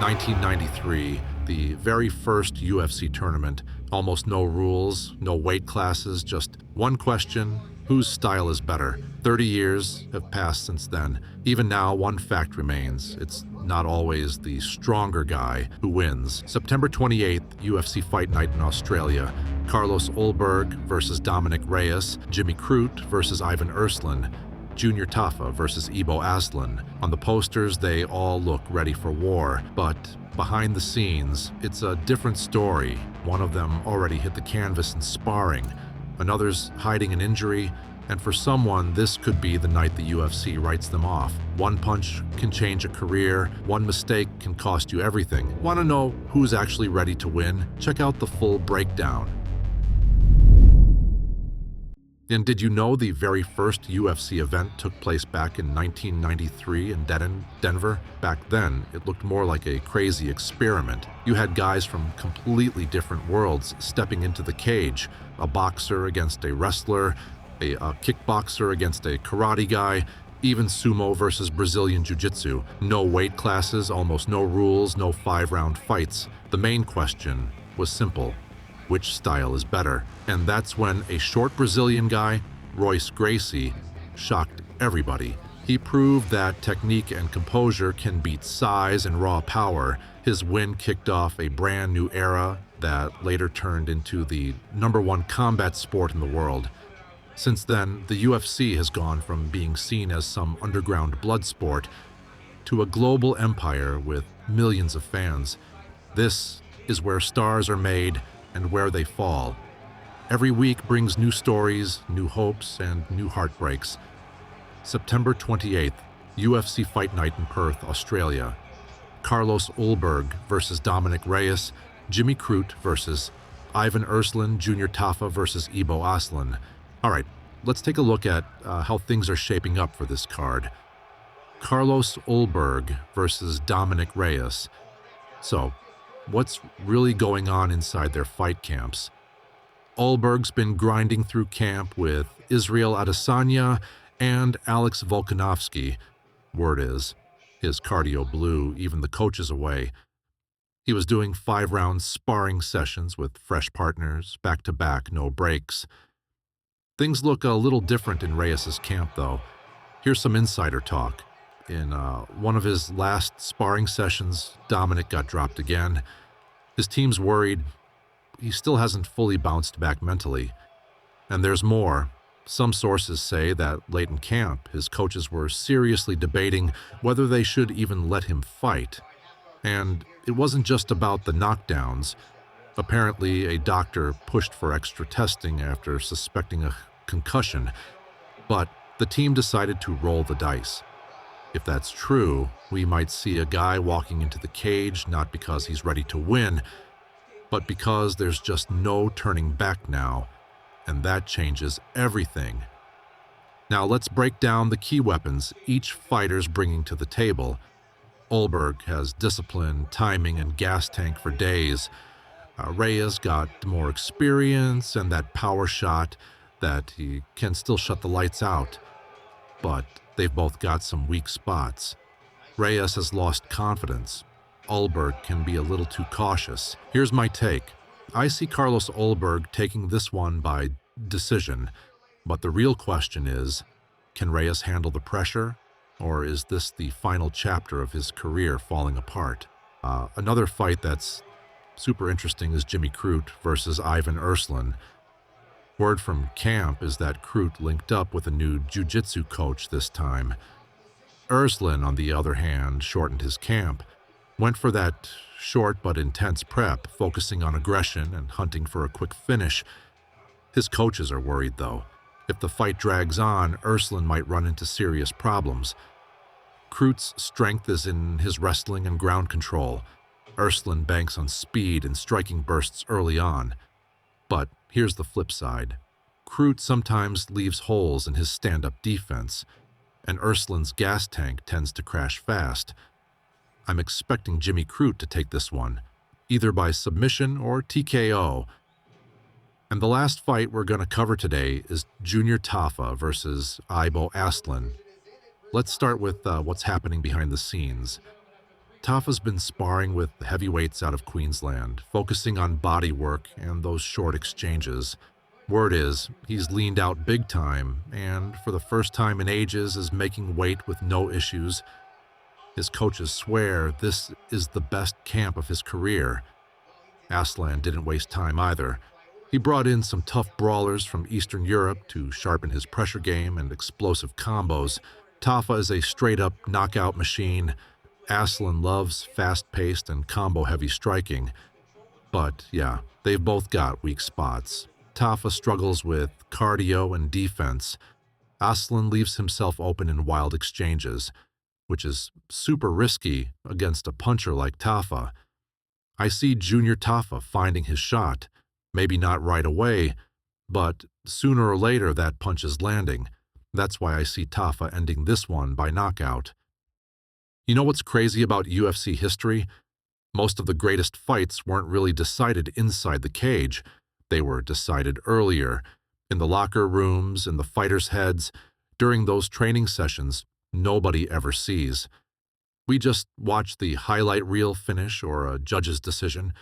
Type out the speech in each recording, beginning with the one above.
1993, the very first UFC tournament. Almost no rules, no weight classes, just one question: whose style is better? 30 years have passed since then. Even now, one fact remains: it's not always the stronger guy who wins. September 28th, UFC Fight Night in Australia. Carlos Ulberg versus Dominick Reyes, Jimmy Crute versus Ivan Erslan, Junior Tafa versus Ibo Aslan. On the posters, they all look ready for war, but behind the scenes, it's a different story. One of them already hit the canvas in sparring, another's hiding an injury, and for someone, this could be the night the UFC writes them off. One punch can change a career, one mistake can cost you everything. Want to know who's actually ready to win? Check out the full breakdown. And did you know the very first UFC event took place back in 1993 in Denver? Back then, it looked more like a crazy experiment. You had guys from completely different worlds stepping into the cage, a boxer against a wrestler, a kickboxer against a karate guy, even sumo versus Brazilian jiu-jitsu. No weight classes, almost no rules, no 5-round fights. The main question was simple: which style is better? And that's when a short Brazilian guy, Royce Gracie, shocked everybody. He proved that technique and composure can beat size and raw power. His win kicked off a brand new era that later turned into the #1 combat sport in the world. Since then, the UFC has gone from being seen as some underground blood sport to a global empire with millions of fans. This is where stars are made and where they fall. Every week brings new stories, new hopes, and new heartbreaks. September 28th, UFC Fight Night in Perth, Australia. Carlos Ulberg versus Dominick Reyes, Jimmy Crute versus Ivan Erslan, Junior Tafa versus Ibo Aslan. All right, let's take a look at how things are shaping up for this card. Carlos Ulberg versus Dominick Reyes. So, what's really going on inside their fight camps? Ulberg's been grinding through camp with Israel Adesanya and Alex Volkanovski. Word is, his cardio blew even the coaches away. He was doing 5-round sparring sessions with fresh partners, back-to-back, no breaks. Things look a little different in Reyes' camp, though. Here's some insider talk. In one of his last sparring sessions, Dominick got dropped again. His team's worried. He still hasn't fully bounced back mentally. And there's more. Some sources say that late in camp, his coaches were seriously debating whether they should even let him fight. And it wasn't just about the knockdowns. Apparently, a doctor pushed for extra testing after suspecting a concussion. But the team decided to roll the dice. If that's true, we might see a guy walking into the cage not because he's ready to win, but because there's just no turning back now, and that changes everything. Now let's break down the key weapons each fighter's bringing to the table. Ulberg has discipline, timing, and gas tank for days. Reyes got more experience and that power shot that he can still shut the lights out. But they've both got some weak spots. Reyes has lost confidence. Ulberg can be a little too cautious. Here's my take. I see Carlos Ulberg taking this one by decision. But the real question is, can Reyes handle the pressure? Or is this the final chapter of his career falling apart? Another fight that's super interesting is Jimmy Crute versus Ivan Erslan. Word from camp is that Crute linked up with a new jiu-jitsu coach this time. Erslan, on the other hand, shortened his camp. Went for that short but intense prep, focusing on aggression and hunting for a quick finish. His coaches are worried, though. If the fight drags on, Erslan might run into serious problems. Crute's strength is in his wrestling and ground control. Erslan banks on speed and striking bursts early on. But here's the flip side. Crute sometimes leaves holes in his stand-up defense, and Erslan's gas tank tends to crash fast. I'm expecting Jimmy Crute to take this one, either by submission or TKO. And the last fight we're going to cover today is Junior Tafa versus Ibo Aslan. Let's start with what's happening behind the scenes. Tafa's been sparring with heavyweights out of Queensland, focusing on body work and those short exchanges. Word is, he's leaned out big time, and for the first time in ages is making weight with no issues. His coaches swear this is the best camp of his career. Aslan didn't waste time either. He brought in some tough brawlers from Eastern Europe to sharpen his pressure game and explosive combos. Tafa is a straight-up knockout machine. Aslan loves fast-paced and combo-heavy striking. But yeah, they've both got weak spots. Tafa struggles with cardio and defense. Aslan leaves himself open in wild exchanges, which is super risky against a puncher like Tafa. I see Junior Tafa finding his shot. Maybe not right away, but sooner or later that punch is landing. That's why I see Tafa ending this one by knockout. You know what's crazy about UFC history? Most of the greatest fights weren't really decided inside the cage. They were decided earlier, in the locker rooms, in the fighters' heads, during those training sessions nobody ever sees. We just watch the highlight reel finish or a judge's decision,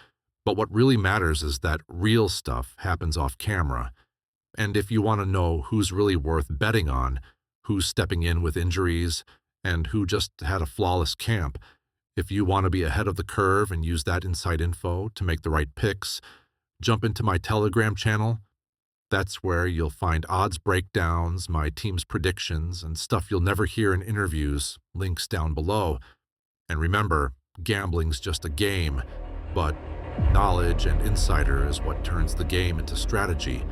but what really matters is that real stuff happens off camera. And if you want to know who's really worth betting on, who's stepping in with injuries, and who just had a flawless camp, if you want to be ahead of the curve and use that inside info to make the right picks, jump into my Telegram channel. That's where you'll find odds breakdowns, my team's predictions, and stuff you'll never hear in interviews, links down below. And remember, gambling's just a game, but knowledge and insider is what turns the game into strategy.